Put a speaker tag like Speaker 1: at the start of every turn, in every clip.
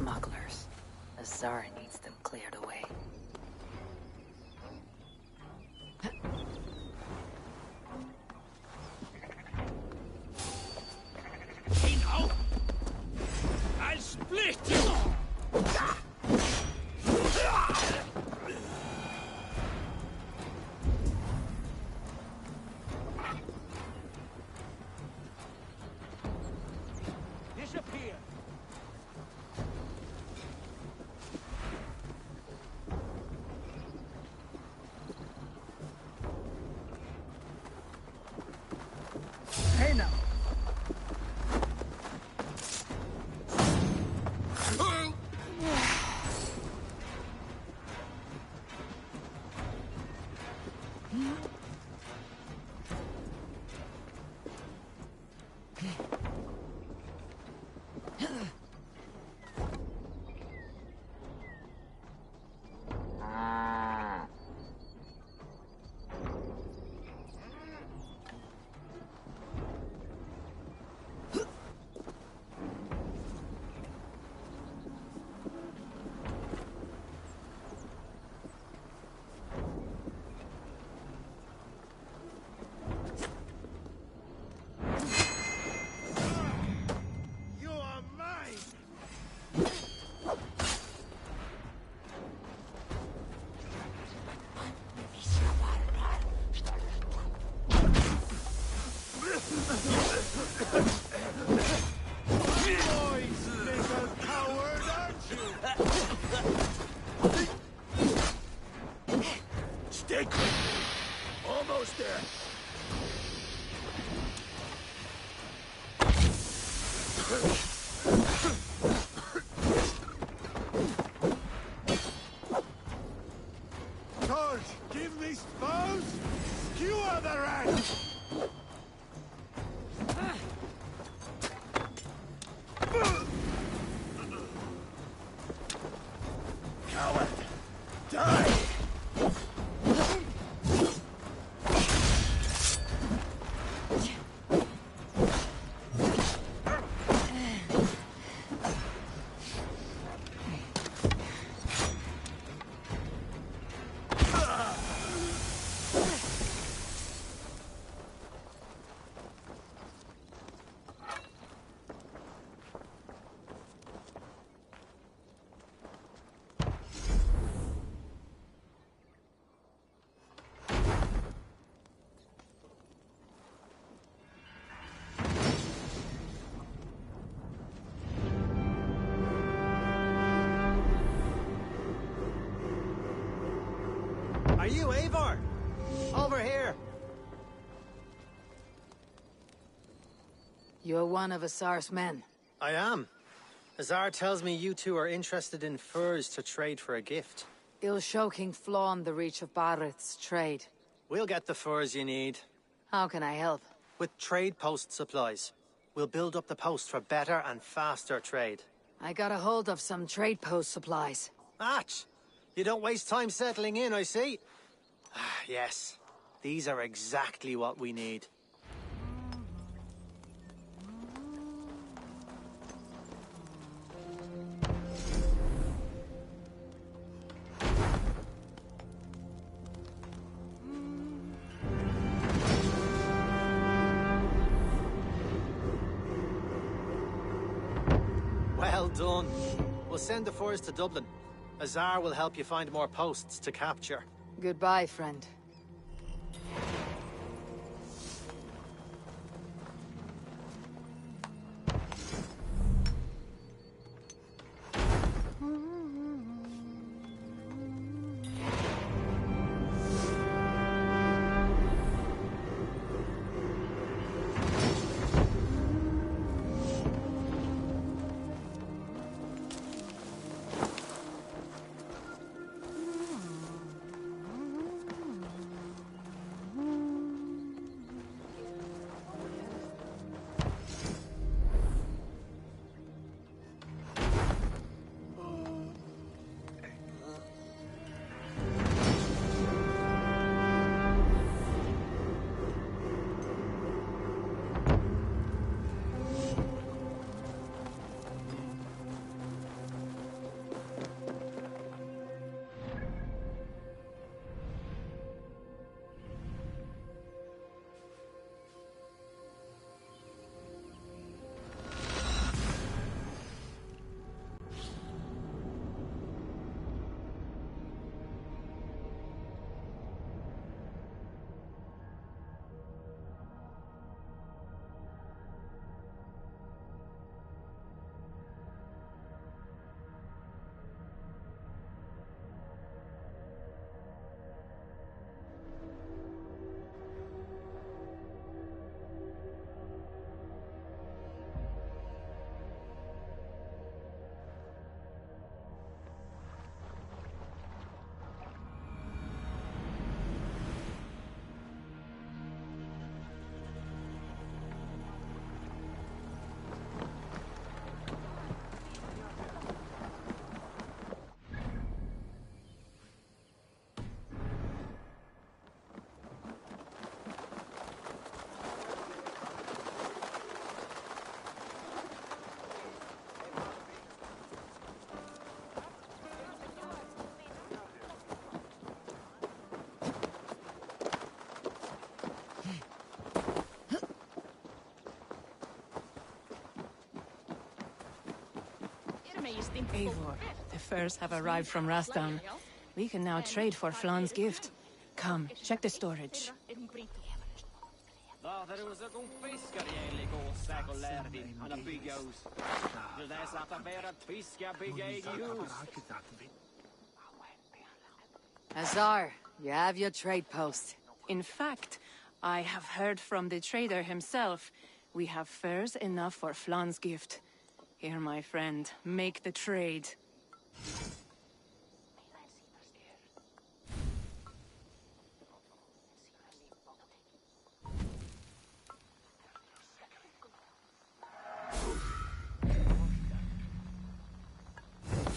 Speaker 1: smugglers. The Tsar needs them cleared away.
Speaker 2: Genau! I'll split you! Disappear!
Speaker 3: Hey now!
Speaker 2: You are mine! Boys, little coward, aren't you? Stick with me. Almost there. George, give me spoons! Skewer the rest! Coward! Die!
Speaker 4: Are you Eivor? Over here.
Speaker 1: You're one of Asar's men.
Speaker 4: I am. Azar tells me you two are interested in furs to trade for a gift.
Speaker 1: Ill-Shoking flaunt the reach of Barith's trade.
Speaker 4: We'll get the furs you need.
Speaker 1: How can I help?
Speaker 4: With trade post supplies. We'll build up the post for better and faster trade.
Speaker 1: I got a hold of some trade post supplies.
Speaker 4: Atch! You don't waste time settling in, I see. Ah, yes. These are exactly what we need. Well done. We'll send the furs to Dublin. Azar will help you find more posts to capture.
Speaker 1: Goodbye, friend.
Speaker 5: Eivor, the furs have arrived from Rastan. We can now trade for Flan's gift. Come, check the storage.
Speaker 1: Azar, you have your trade post.
Speaker 5: In fact, I have heard from the trader himself. We have furs enough for Flan's gift. Here, my friend, make the trade.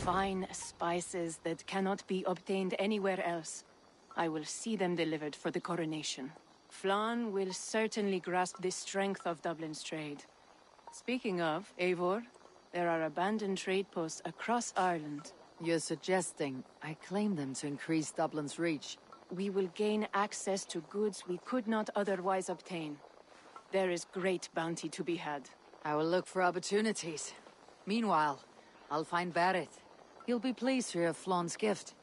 Speaker 5: Fine spices that cannot be obtained anywhere else. I will see them delivered for the coronation. Flan will certainly grasp the strength of Dublin's trade. Speaking of, Eivor, there are abandoned trade posts across Ireland.
Speaker 1: You're suggesting I claim them to increase Dublin's reach?
Speaker 5: We will gain access to goods we could not otherwise obtain. There is great bounty to be had.
Speaker 1: I will look for opportunities. Meanwhile, I'll find Barrett. He'll be pleased to hear Flan's gift.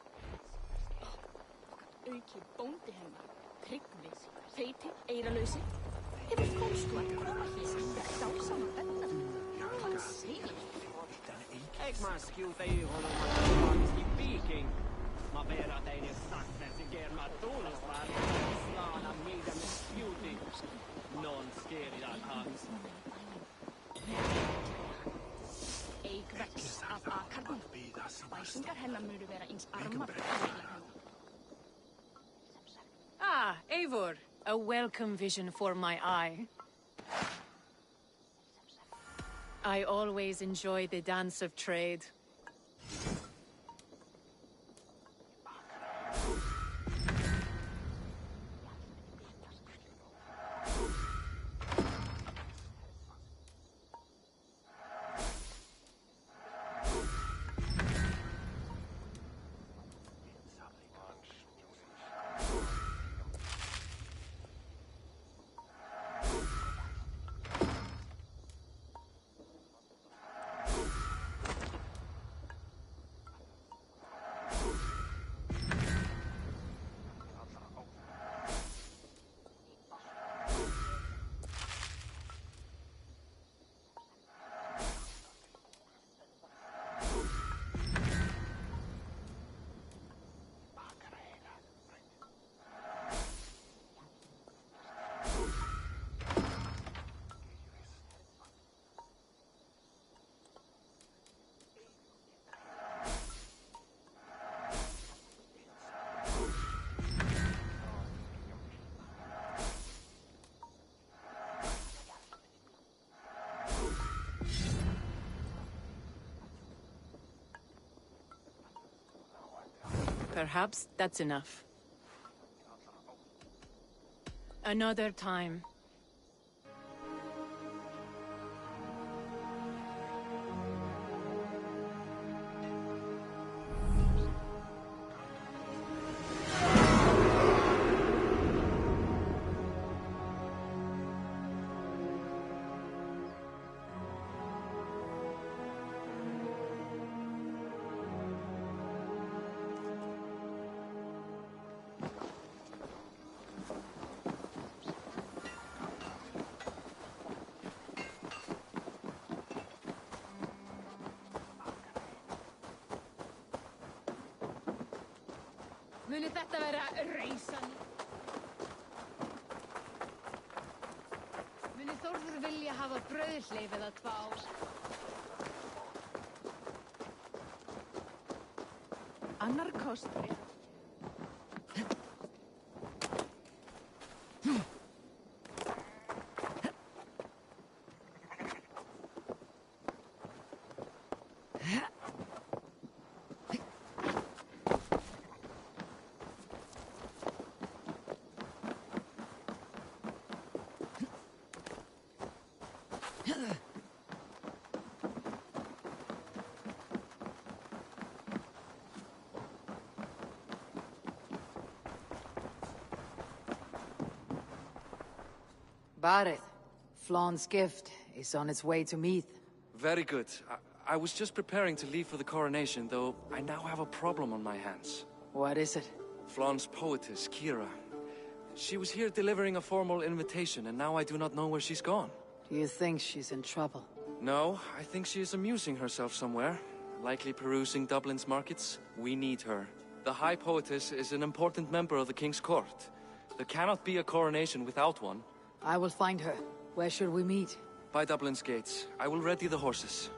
Speaker 5: Ah, Eivor, a welcome vision for my eye. I always enjoy the dance of trade. Perhaps that's enough. Another time.
Speaker 6: Muni þetta vera reisan? Muni Þórður vilja hafa brauðhleif eða tvár? Annar kostur.
Speaker 1: Barrett, Flan's gift is on its way to Meath.
Speaker 7: Very good. I was just preparing to leave for the coronation, though I now have a problem on my hands.
Speaker 1: What is it?
Speaker 7: Flaun's poetess, Kira. She was here delivering a formal invitation, and now I do not know where she's gone.
Speaker 1: Do you think she's in trouble?
Speaker 7: No, I think she is amusing herself somewhere. Likely perusing Dublin's markets. We need her. The High Poetess is an important member of the King's Court. There cannot be a coronation without one.
Speaker 1: I will find her. Where should we meet?
Speaker 7: By Dublin's gates. I will ready the horses.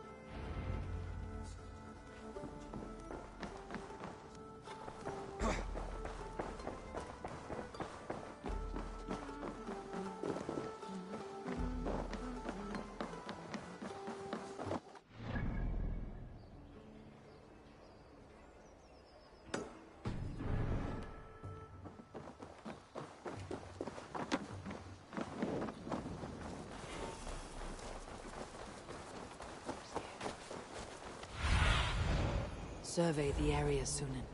Speaker 1: Survey the area, Sunan.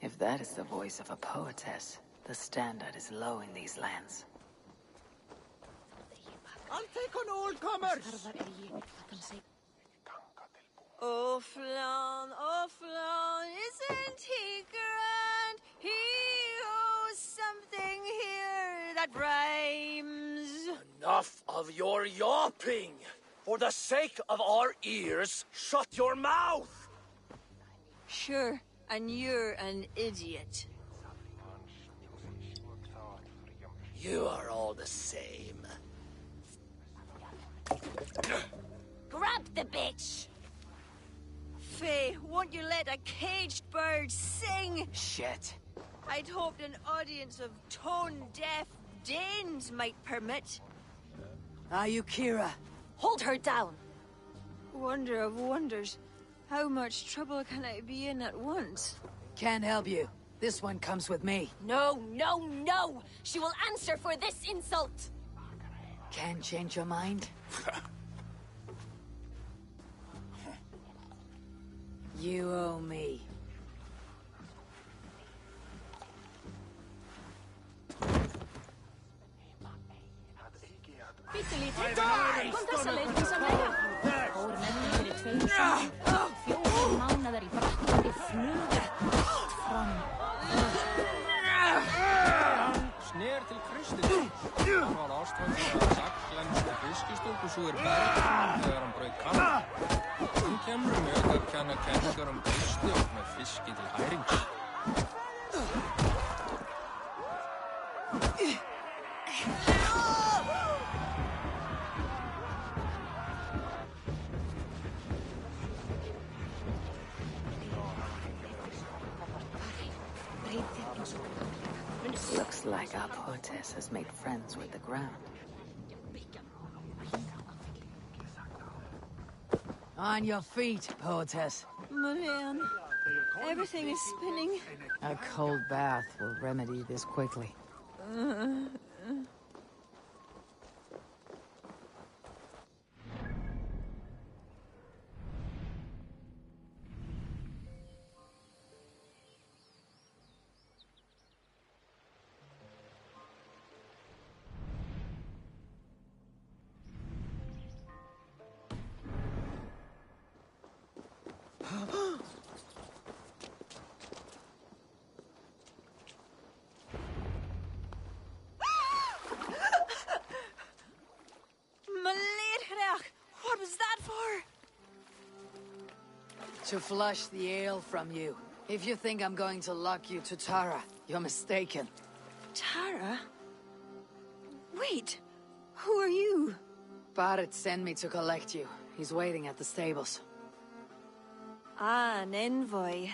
Speaker 1: If that is the voice of a poetess, the standard is low in these lands.
Speaker 2: I'll take on all comers!
Speaker 8: Oh, Flaun, isn't he grand? He owes something here that rhymes.
Speaker 9: Enough of your yawping! For the sake of our ears, shut your mouth!
Speaker 8: Sure, and you're an idiot.
Speaker 9: You are all the same.
Speaker 8: Grab the bitch! Faye, won't you let a caged bird sing?
Speaker 1: Shit.
Speaker 8: I'd hoped an audience of tone-deaf Danes might permit.
Speaker 1: Are you Kira?
Speaker 8: Hold her down! Wonder of wonders. How much trouble can I be in at once?
Speaker 1: Can't help you. This one comes with me.
Speaker 8: No! She will answer for this insult!
Speaker 1: Can't change your mind? You owe me.
Speaker 10: Sner til Kristins. Hann var ástfanginn af saklensku fiskistúku svo berg þegar hann braut kann. Hún kemur mjög að kenna kenningar Kristi með fiski til hærings.
Speaker 1: Looks like our poetess has made friends with the ground. On your feet, poetess.
Speaker 8: Mulian, everything is spinning.
Speaker 1: A cold bath will remedy this quickly.
Speaker 8: What was that for?
Speaker 1: To flush the ale from you. If you think I'm going to lock you to Tara, you're mistaken.
Speaker 8: Tara? Wait, who are you?
Speaker 1: Barrett sent me to collect you. He's waiting at the stables.
Speaker 8: Ah, an envoy.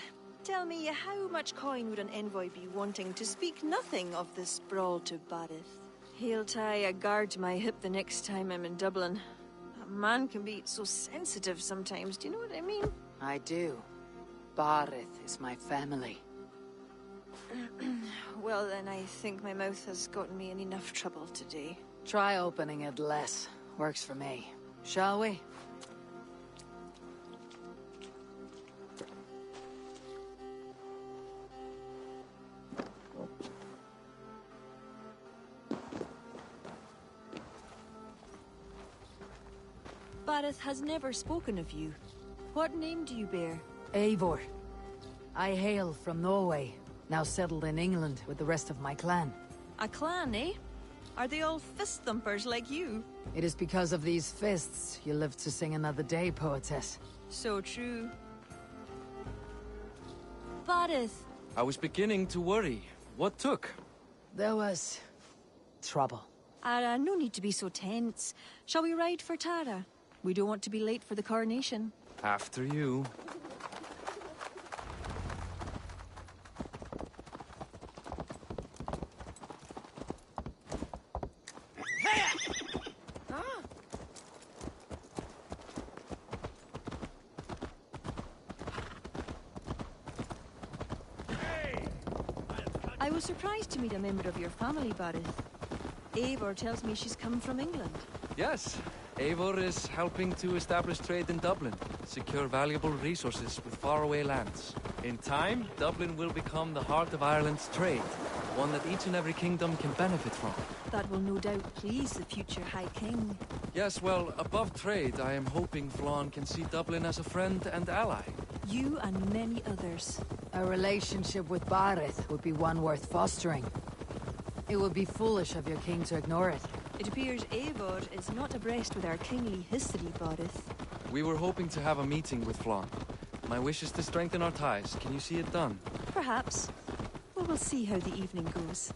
Speaker 8: Tell me, how much coin would an envoy be wanting to speak nothing of the sprawl to Barrett? He'll tie a guard to my hip the next time I'm in Dublin. A man can be so sensitive sometimes, do you know what I mean?
Speaker 1: I do. Barrett is my family.
Speaker 8: Well, then I think my mouth has gotten me in enough trouble today.
Speaker 1: Try opening it less. Works for me. Shall we?
Speaker 8: Barrett has never spoken of you. What name do you bear?
Speaker 1: Eivor. I hail from Norway, now settled in England with the rest of my clan.
Speaker 8: A clan, eh? Are they all fist-thumpers like you?
Speaker 1: It is because of these fists you live to sing another day, poetess.
Speaker 8: So true. Barrett.
Speaker 7: I was beginning to worry. What took?
Speaker 1: There was... trouble.
Speaker 8: No need to be so tense. Shall we ride for Tara? We don't want to be late for the coronation.
Speaker 7: After you.
Speaker 8: I was surprised to meet a member of your family, Barrett. Eivor tells me she's come from England.
Speaker 7: Yes. Eivor is helping to establish trade in Dublin, secure valuable resources with faraway lands. In time, Dublin will become the heart of Ireland's trade, one that each and every kingdom can benefit from.
Speaker 8: That will no doubt please the future High King.
Speaker 7: Yes, well, above trade, I am hoping Flann can see Dublin as a friend and ally.
Speaker 8: You and many others.
Speaker 1: A relationship with Barrett would be one worth fostering. It would be foolish of your king to ignore it.
Speaker 8: It appears Eivor is not abreast with our kingly history, Barrett.
Speaker 7: We were hoping to have a meeting with Flann. My wish is to strengthen our ties. Can you see it done?
Speaker 8: Perhaps. Well, we'll see how the evening goes.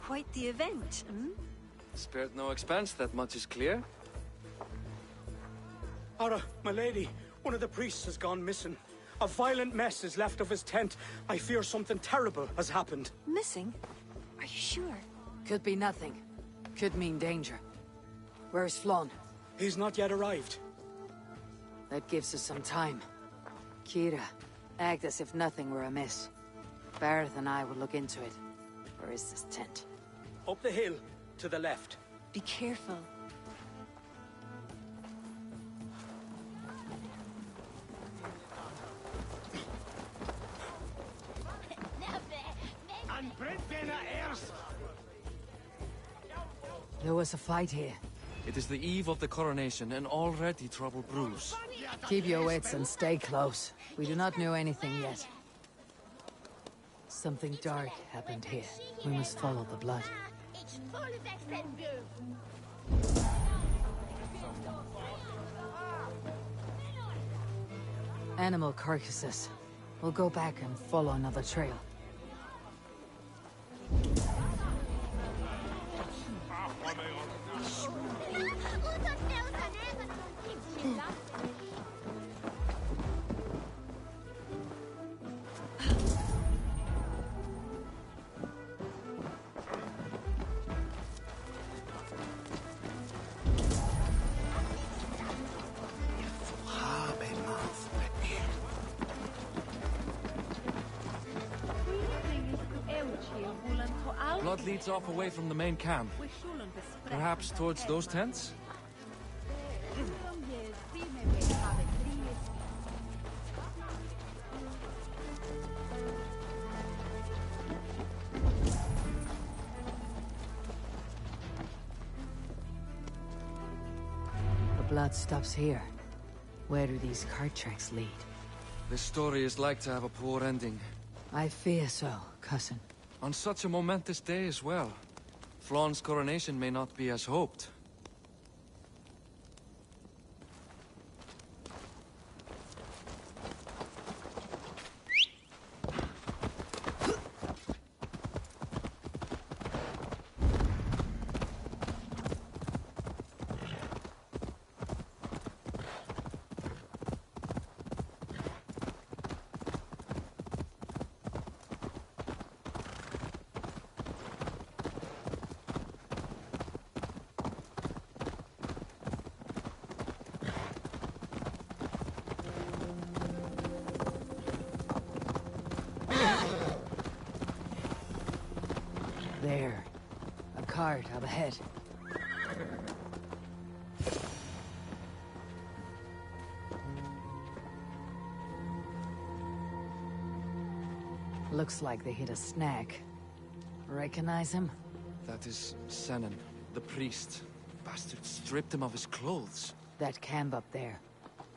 Speaker 8: Quite the event, hmm?
Speaker 7: Spared no expense, that much is clear.
Speaker 11: Ara, my lady, one of the priests has gone missing. A violent mess is left of his tent. I fear something terrible has happened.
Speaker 8: Missing? Are you sure?
Speaker 1: Could be nothing. Could mean danger. Where's Flann?
Speaker 11: He's not yet arrived.
Speaker 1: That gives us some time. Kira, act as if nothing were amiss. Barrett and I will look into it. Where is this tent?
Speaker 11: Up the hill, to the left.
Speaker 8: Be careful.
Speaker 1: There was a fight here.
Speaker 7: It is the eve of the coronation, and already trouble brews.
Speaker 1: Keep your wits and stay close. We do not know anything yet. Something dark happened here. We must follow the blood. Animal carcasses. We'll go back and follow another trail.
Speaker 7: leads off away from the main camp. Perhaps towards those tents?
Speaker 1: The blood stops here. Where do these cart tracks lead?
Speaker 7: This story is like to have a poor ending.
Speaker 1: I fear so, cousin.
Speaker 7: On such a momentous day as well. Flaun's coronation may not be as hoped.
Speaker 1: There. A cart up ahead. Looks like they hit a snag. Recognize him?
Speaker 7: That is Senan, the priest. Bastard stripped him of his clothes.
Speaker 1: That camp up there.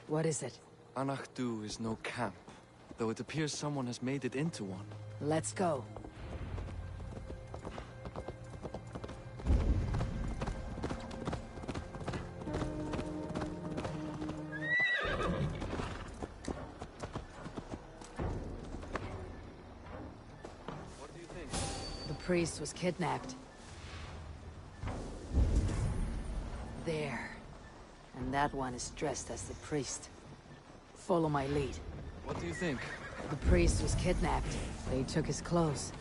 Speaker 1: What is it?
Speaker 7: Anachdu is no camp, though it appears someone has made it into one.
Speaker 1: Let's go. The priest was kidnapped. There. And that one is dressed as the priest. Follow my lead.
Speaker 7: What do you think?
Speaker 1: The priest was kidnapped. They took his clothes.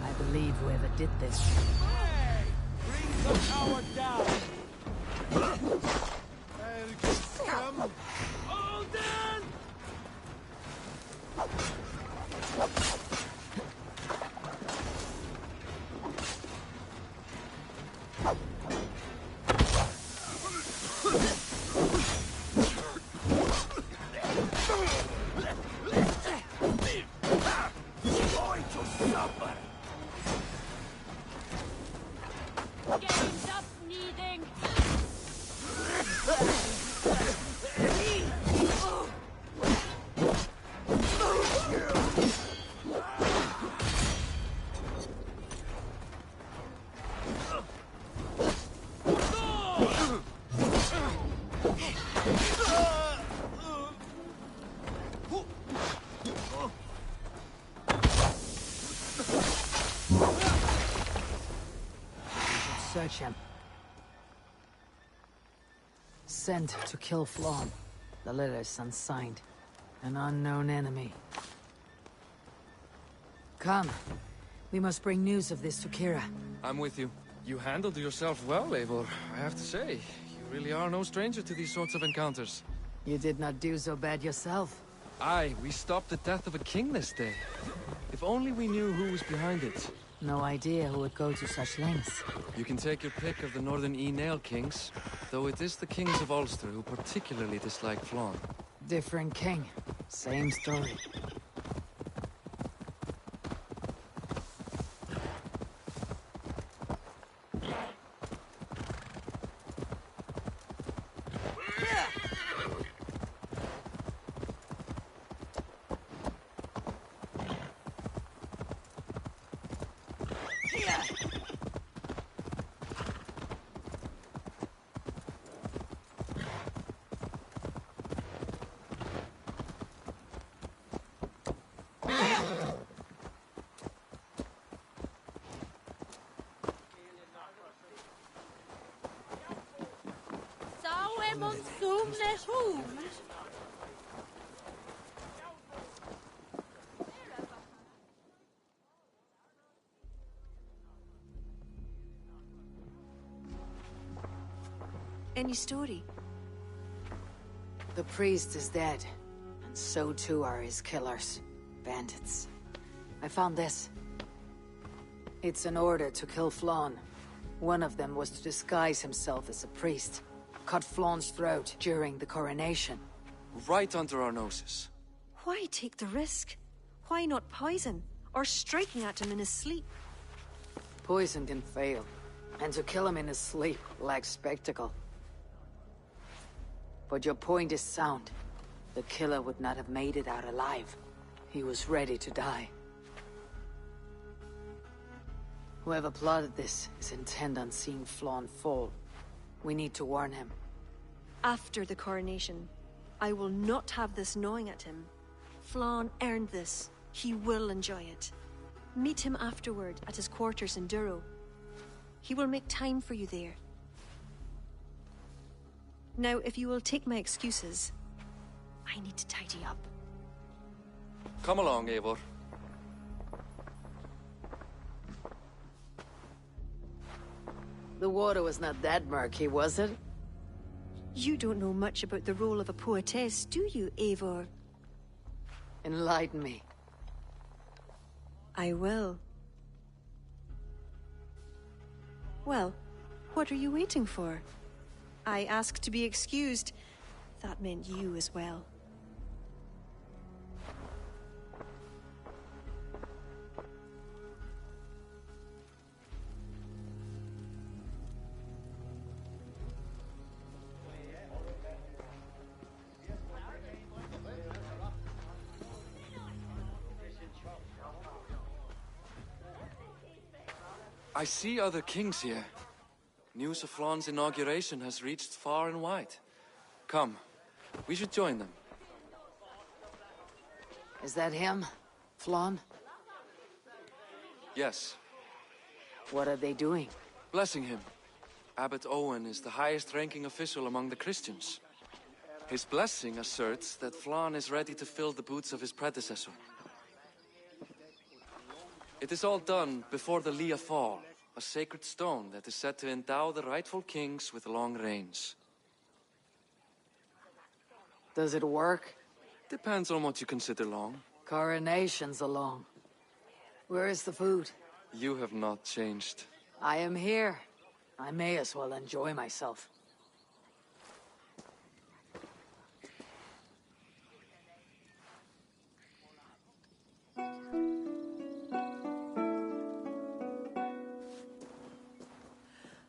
Speaker 1: I believe whoever did this...
Speaker 2: Hey! Bring the coward down! Come! Alden!
Speaker 6: Games up, needing.
Speaker 1: Search him. Sent to kill Flaun. The letter's unsigned. An unknown enemy. Come. We must bring news of this to Kira.
Speaker 7: I'm with you. You handled yourself well, Eivor, I have to say. You really are no stranger to these sorts of encounters.
Speaker 1: You did not do so bad yourself.
Speaker 7: Aye, we stopped the death of a king this day. If only we knew who was behind it.
Speaker 1: No idea who would go to such lengths.
Speaker 7: You can take your pick of the northern E-Nail kings, though it is the kings of Ulster who particularly dislike Flaun.
Speaker 1: Different king. Same story.
Speaker 8: Any story?
Speaker 1: The priest is dead, and so too are his killers. Bandits. I found this. It's an order to kill Flann. One of them was to disguise himself as a priest. Cut Flann's throat during the coronation.
Speaker 7: Right under our noses.
Speaker 8: Why take the risk? Why not poison? Or striking at him in his sleep?
Speaker 1: Poison can fail. And to kill him in his sleep lacks spectacle. But your point is sound. The killer would not have made it out alive. He was ready to die. Whoever plotted this is intent on seeing Flann fall. We need to warn him.
Speaker 8: After the coronation, I will not have this gnawing at him. Flann earned this. He will enjoy it. Meet him afterward at his quarters in Duro. He will make time for you there. Now, if you will take my excuses, I need to tidy up.
Speaker 7: Come along, Eivor.
Speaker 1: The water was not that murky, was it?
Speaker 8: You don't know much about the role of a poetess, do you, Eivor?
Speaker 1: Enlighten me.
Speaker 8: I will. Well, what are you waiting for? I asked to be excused. That meant you as well.
Speaker 7: I see other kings here. News of Flann's inauguration has reached far and wide. Come, we should join them.
Speaker 1: Is that him? Flann?
Speaker 7: Yes.
Speaker 1: What are they doing?
Speaker 7: Blessing him. Abbot Owen is the highest-ranking official among the Christians. His blessing asserts that Flann is ready to fill the boots of his predecessor. It is all done before the Lia Fall, a sacred stone that is said to endow the rightful kings with long reigns.
Speaker 1: Does it work?
Speaker 7: Depends on what you consider long.
Speaker 1: Coronations are long. Where is the food?
Speaker 7: You have not changed.
Speaker 1: I am here. I may as well enjoy myself.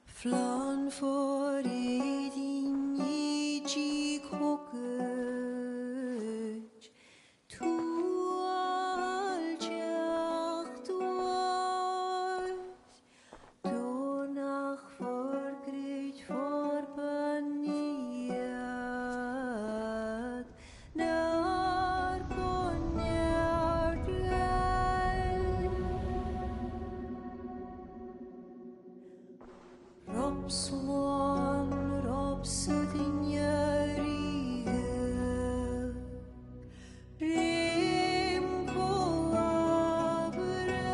Speaker 12: Flann for E-NYGMA to aljacht was door nach verkreeg verbaneerd naar konjaard Robswan, Robsudinjarige, Remko Abra,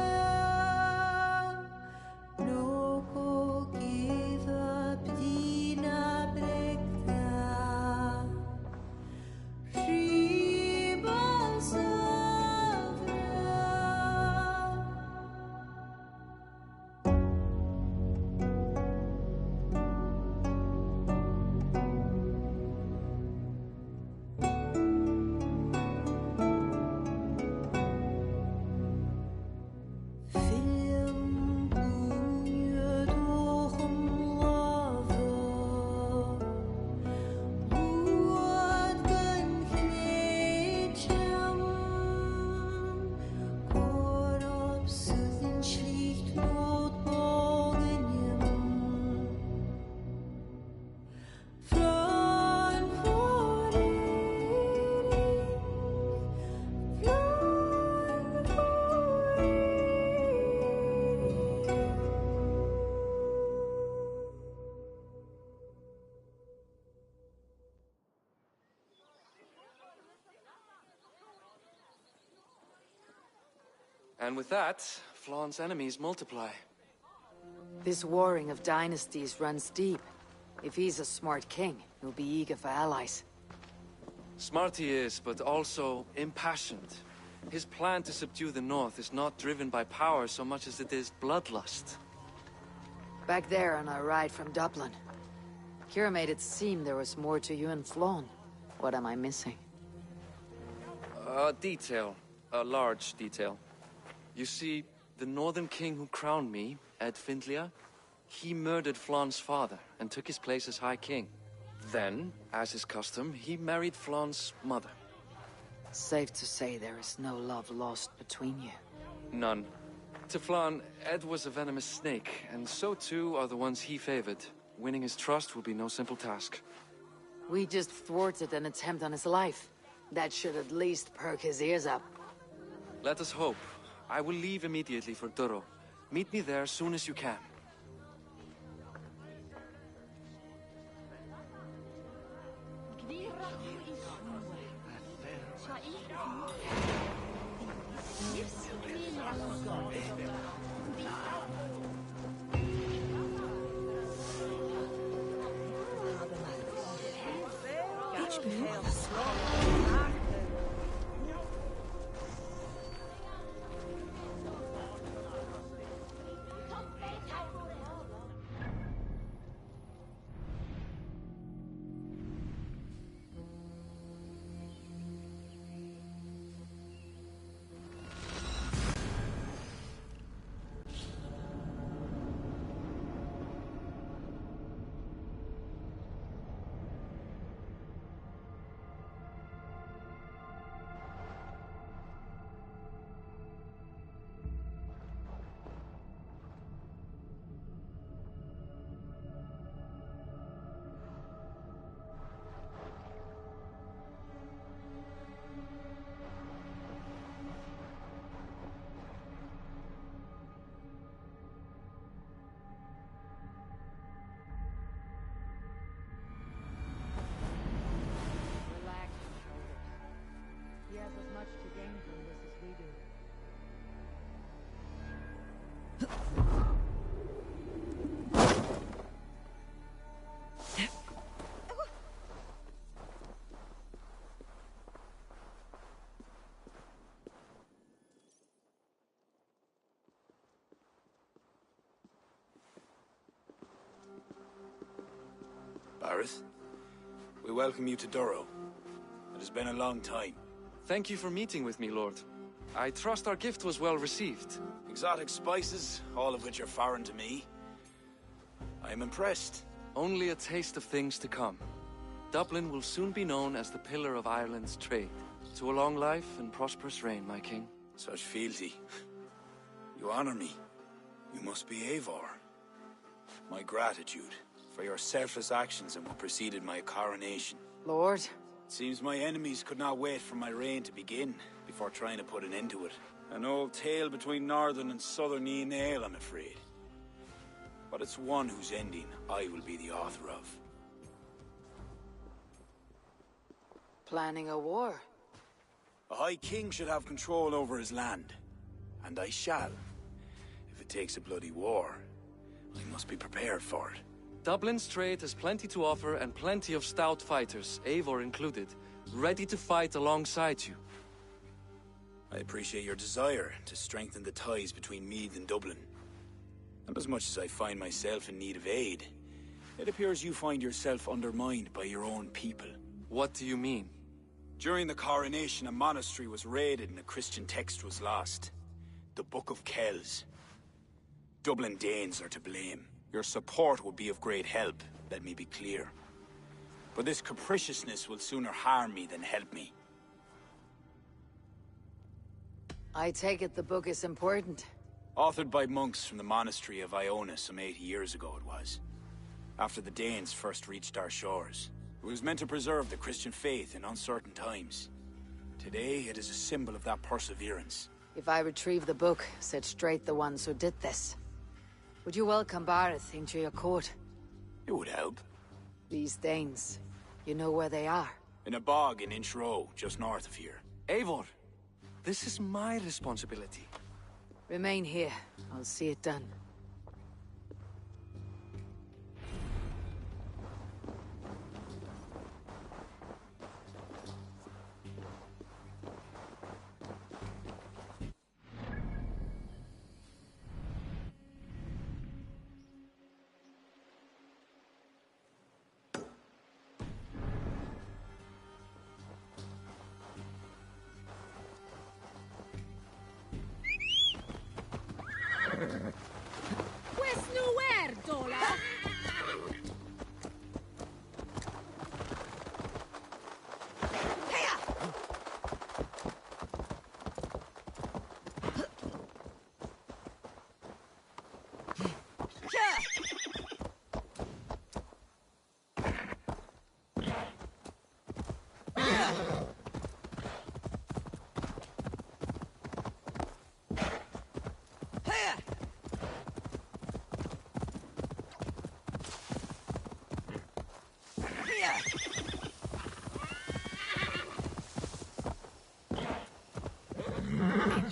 Speaker 12: Noko Kiva Pdina Brekta, Riba Savra. Film bunje doch lava, Buat kan knetjam, Korop sudden schlicht noodbogenjem. Flann voor Erik, Flann voor
Speaker 7: And with that, Flann's enemies multiply.
Speaker 1: This warring of dynasties runs deep. If he's a smart king, he'll be eager for allies.
Speaker 7: Smart he is, but also impassioned. His plan to subdue the north is not driven by power so much as it is bloodlust.
Speaker 1: Back there on our ride from Dublin, Kira made it seem there was more to you and Flann. What am I missing?
Speaker 7: A detail. A large detail. You see, the Northern King who crowned me, Ed Findlia, he murdered Flann's father and took his place as High King. Then, as is custom, he married Flann's mother.
Speaker 1: Safe to say there is no love lost between you.
Speaker 7: None. To Flann, Ed was a venomous snake, and so too are the ones he favored. Winning his trust will be no simple task.
Speaker 1: We just thwarted an attempt on his life. That should at least perk his ears up.
Speaker 7: Let us hope. I will leave immediately for Duro. Meet me there as soon as you can.
Speaker 1: He has as much to gain from this as we do.
Speaker 13: Bareth, we welcome you to Duro. It has been a long time.
Speaker 7: Thank you for meeting with me, Lord. I trust our gift was well received.
Speaker 13: Exotic spices, all of which are foreign to me. I am impressed.
Speaker 7: Only a taste of things to come. Dublin will soon be known as the pillar of Ireland's trade. To a long life and prosperous reign, my king.
Speaker 13: Such fealty. You honor me. You must be Eivor. My gratitude for your selfless actions and what preceded my coronation.
Speaker 1: Lord?
Speaker 13: It seems my enemies could not wait for my reign to begin before trying to put an end to it. An old tale between northern and southern E-NYGMA, I'm afraid. But it's one whose ending I will be the author of.
Speaker 1: Planning a war?
Speaker 13: A High King should have control over his land. And I shall. If it takes a bloody war, I must be prepared for it.
Speaker 7: Dublin's trade has plenty to offer and plenty of stout fighters, Eivor included, ready to fight alongside you.
Speaker 13: I appreciate your desire to strengthen the ties between Meath and Dublin. And as much as I find myself in need of aid, it appears you find yourself undermined by your own people.
Speaker 7: What do you mean?
Speaker 13: During the coronation, a monastery was raided and a Christian text was lost. The Book of Kells. Dublin Danes are to blame. Your support would be of great help, let me be clear. But this capriciousness will sooner harm me than help me.
Speaker 1: I take it the book is important.
Speaker 13: Authored by monks from the monastery of Iona some 80 years ago it was. After the Danes first reached our shores. It was meant to preserve the Christian faith in uncertain times. Today, it is a symbol of that perseverance.
Speaker 1: If I retrieve the book, set straight the ones who did this, would you welcome Bareth into your court?
Speaker 13: It would help.
Speaker 1: These Danes, you know where they are?
Speaker 13: In a bog in Inch Row, just north of here.
Speaker 7: Eivor, this is my responsibility.
Speaker 1: Remain here. I'll see it done.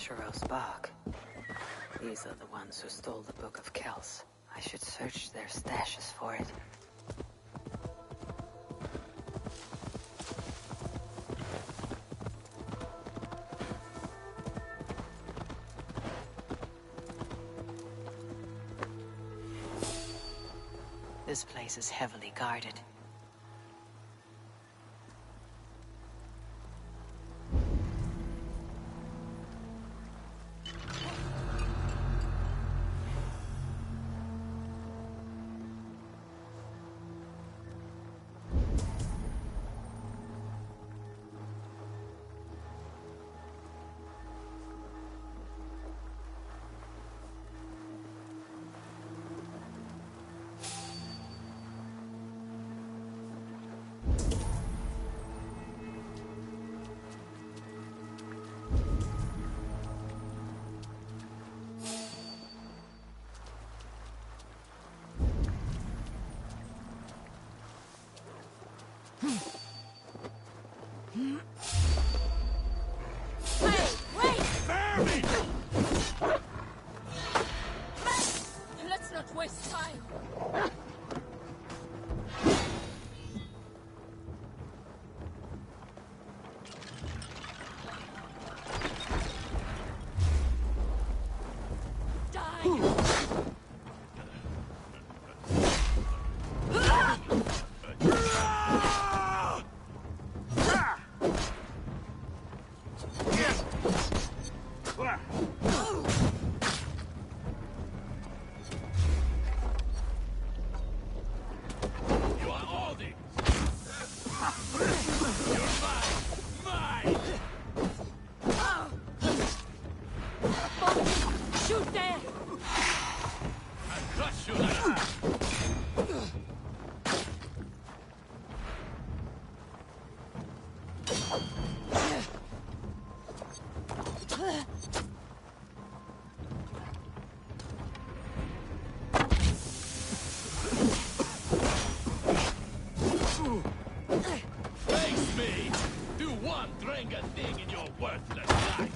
Speaker 1: Asheros Bog. These are the ones who stole the Book of Kells. I should search their stashes for it. This place is heavily guarded.
Speaker 6: Let's not waste time. Shoot there!
Speaker 9: Face me! Do one drinking thing in your worthless life!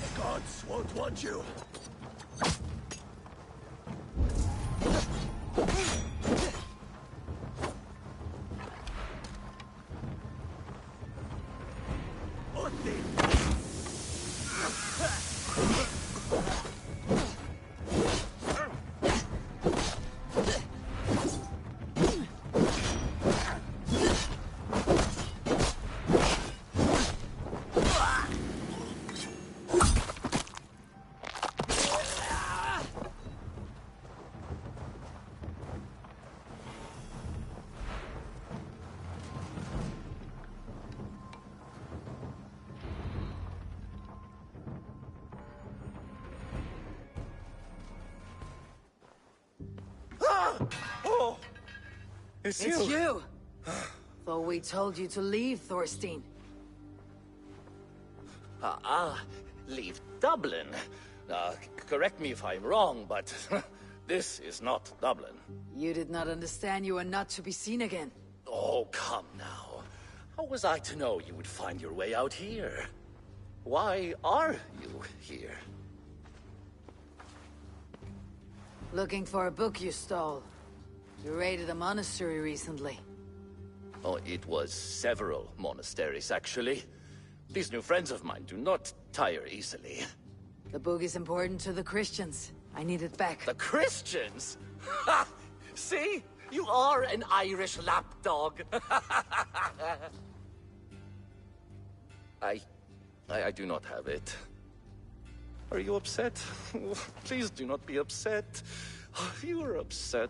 Speaker 9: The gods won't want you! Oh! It's
Speaker 1: you! Thought we told you to leave, Thorstein.
Speaker 9: Leave Dublin. Correct me if I'm wrong, but this is not Dublin.
Speaker 1: You did not understand you are not to be seen again.
Speaker 9: Oh, come now. How was I to know you would find your way out here? Why are you here?
Speaker 1: Looking for a book you stole. You raided a monastery recently.
Speaker 9: Oh, it was several monasteries, actually. These new friends of mine do not tire easily.
Speaker 1: The book is important to the Christians. I need it back.
Speaker 9: The Christians? Ha! See? You are an Irish lapdog. I do not have it. Are you upset? Please do not be upset. You are upset,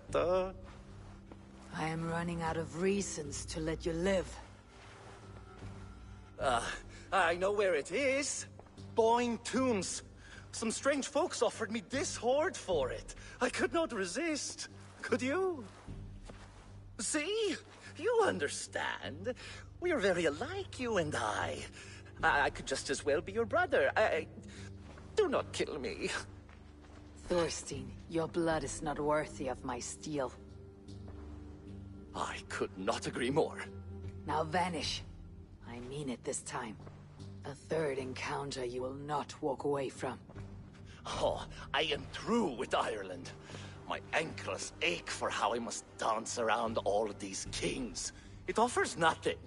Speaker 1: I am running out of reasons to let you live.
Speaker 9: I know where it is. Boyne Tombs. Some strange folks offered me this hoard for it. I could not resist. Could you? See? You understand. We are very alike, you and I. I could just as well be your brother. Do not kill me.
Speaker 1: Thorstein, your blood is not worthy of my steel.
Speaker 14: I could not agree more.
Speaker 1: Now vanish. I mean it this time. A third encounter you will not walk away from.
Speaker 14: Oh, I am through with Ireland. My ankles ache for how I must dance around all of these kings. It offers nothing.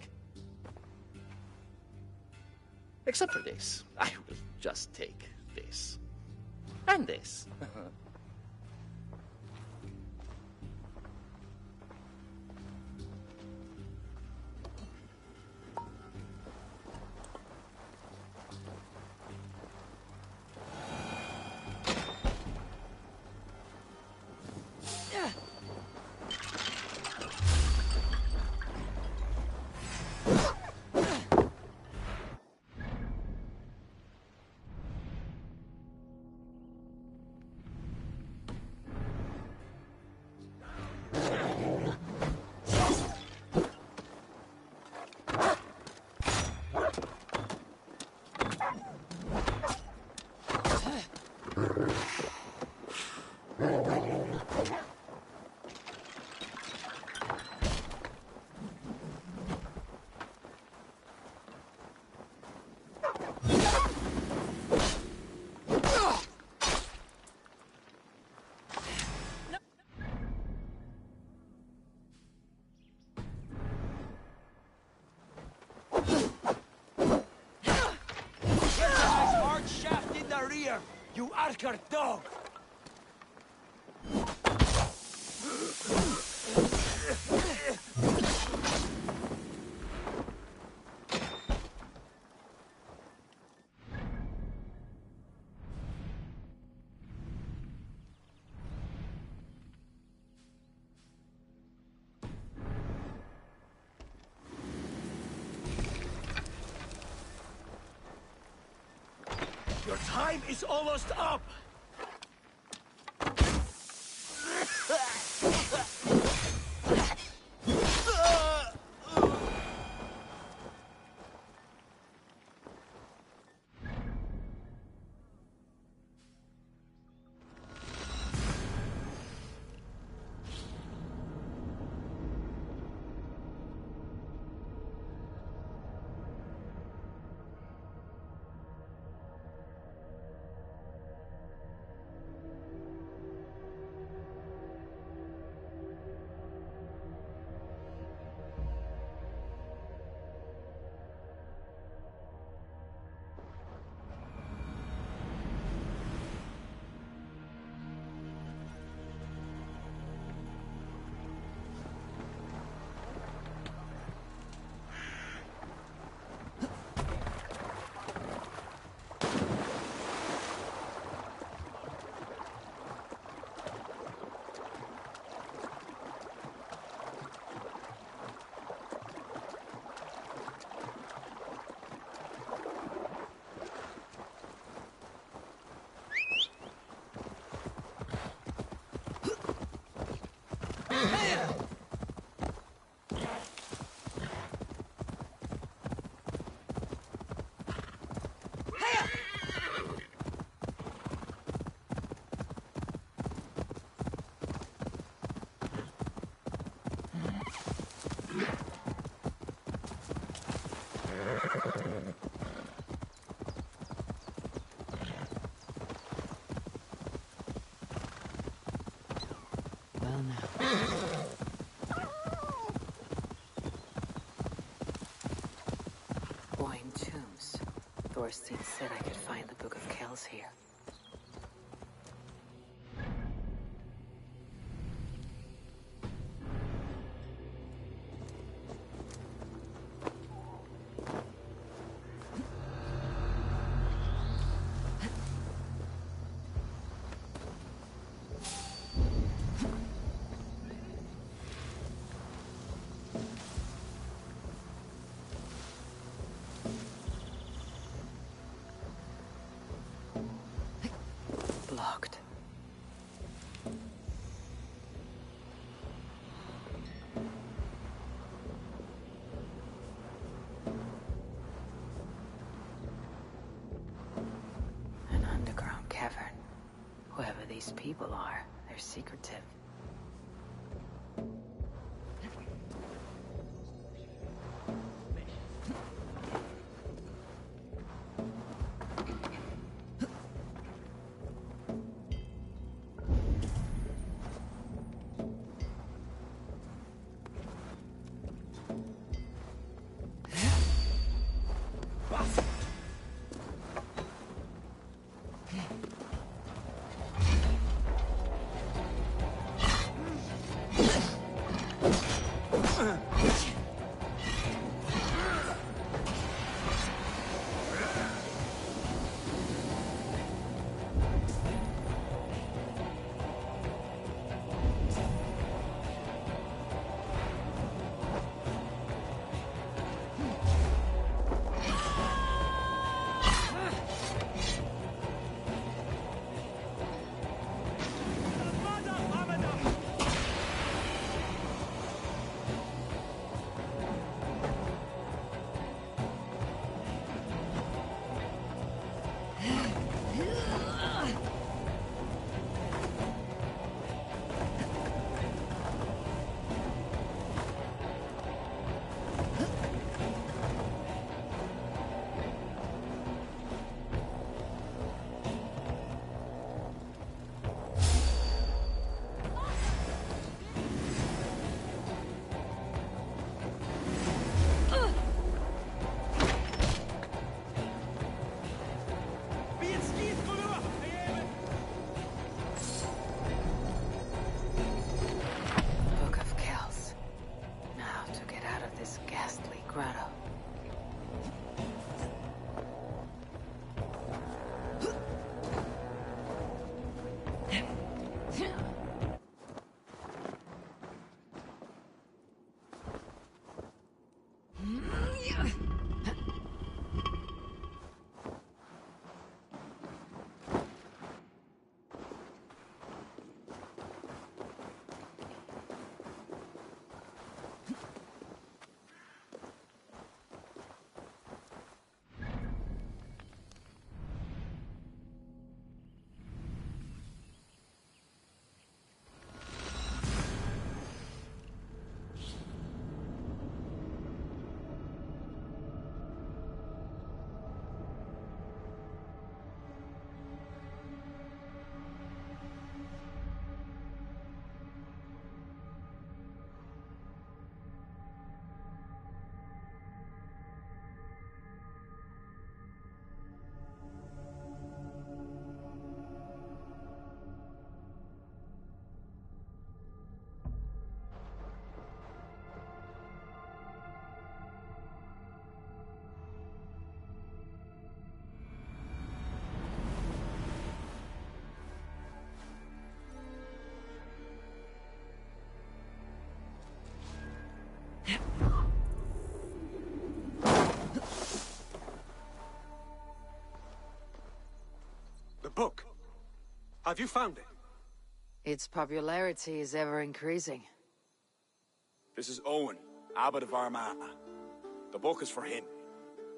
Speaker 14: Except for this. I will just take this. And this.
Speaker 2: You Archer dog! Your time is almost up!
Speaker 1: Well now. Boyne tombs. Thorstein said I could find the Book of Kells here. These people are. They're secretive.
Speaker 2: The book. Have you found it?
Speaker 1: Its popularity is ever increasing.
Speaker 13: This is Owen, Abbot of Armagh. The book is for him.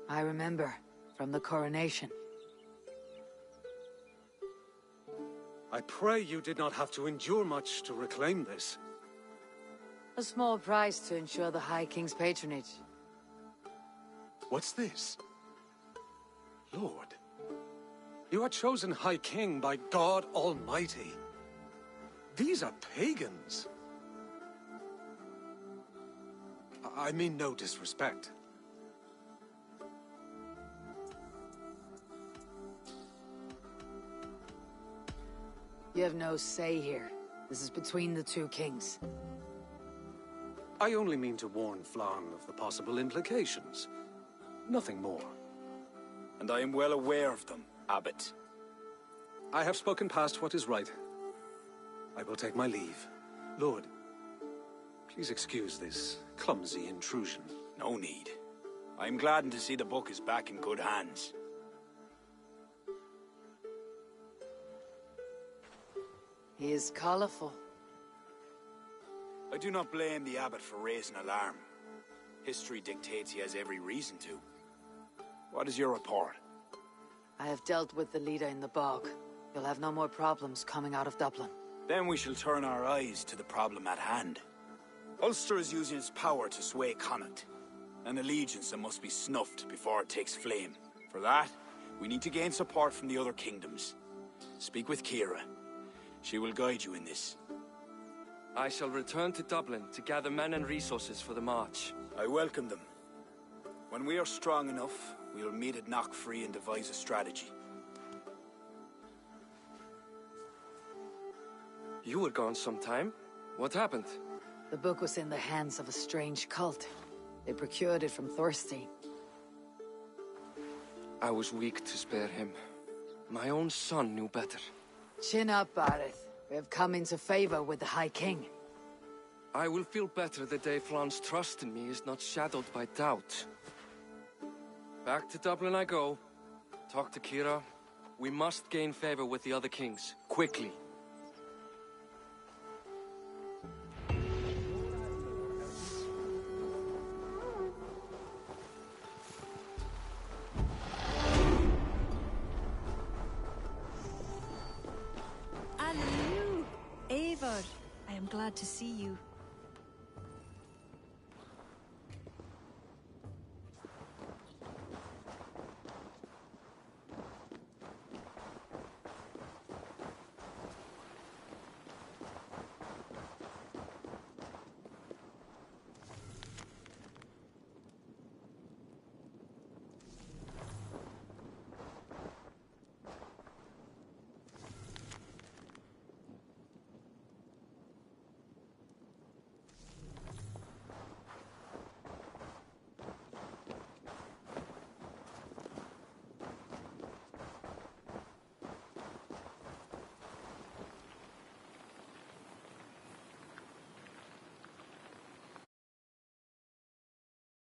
Speaker 1: I remember, from the coronation.
Speaker 2: I pray you did not have to endure much to reclaim this.
Speaker 1: A small price to ensure the High King's patronage.
Speaker 2: What's this? Lord, you are chosen High King by God Almighty. These are pagans. I mean no disrespect.
Speaker 1: You have no say here. This is between the two kings.
Speaker 2: I only mean to warn Flann of the possible implications. Nothing more.
Speaker 13: And I am well aware of them, Abbot.
Speaker 2: I have spoken past what is right. I will take my leave. Lord, please excuse this clumsy intrusion.
Speaker 13: No need. I am gladdened to see the book is back in good hands.
Speaker 1: He is colorful.
Speaker 13: I do not blame the Abbot for raising alarm. History dictates he has every reason to. What is your report?
Speaker 1: I have dealt with the leader in the bog. you'll have no more problems coming out of Dublin.
Speaker 13: Then we shall turn our eyes to the problem at hand. Ulster is using its power to sway Connacht, an allegiance that must be snuffed before it takes flame. For that, we need to gain support from the other kingdoms. Speak with Kira. She will guide you in this.
Speaker 7: I shall return to Dublin to gather men and resources for the march.
Speaker 13: I welcome them. When we are strong enough, we will meet at Knockfree and devise a strategy.
Speaker 7: You were gone some time. What happened?
Speaker 1: The book was in the hands of a strange cult. They procured it from Thorstein.
Speaker 7: I was weak to spare him. My own son knew better.
Speaker 1: Chin up, Barith. We have come into favor with the High King.
Speaker 7: I will feel better the day Flan's trust in me is not shadowed by doubt. Back to Dublin I go. Talk to Kira. We must gain favor with the other kings, quickly.
Speaker 8: Hello, Eivor. I am glad to see you.